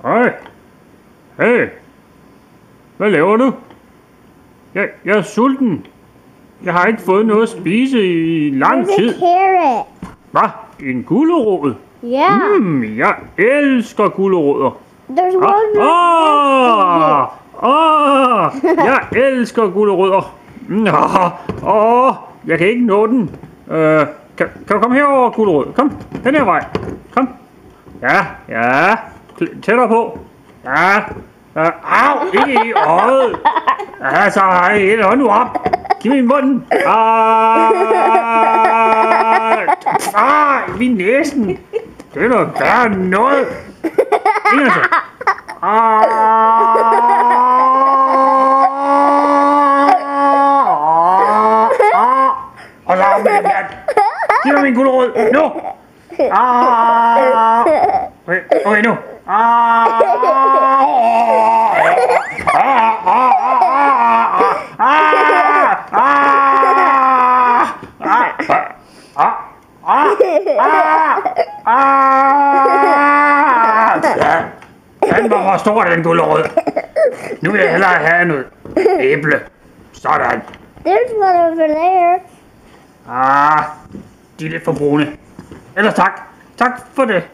Hej. Hey. Hvad laver du? Jeg er sulten. Jeg har ikke fået noget at spise i lang tid. There's a carrot. Hvad? En gulerod? Yeah. Jeg elsker gulerødder. There's one right Jeg elsker gulerødder. Jeg kan ikke nå den. Kan du komme herover, gulerod? Kom, den her vej. Kom. Ja. Tættere på. Ja. Au, ikke i øjet. Så hold nu op. Giv mig munden. I næsen. Det er noget værre end noget. Ingen så. Og så op med den der. Giv mig min gulerod. Nu. Okay, nu. Den var hvor stor, den gulerod. Nu vil jeg hellere have noget æble. Sådan. There's one over there. De er lidt for brune. Ellers tak. Tak for det.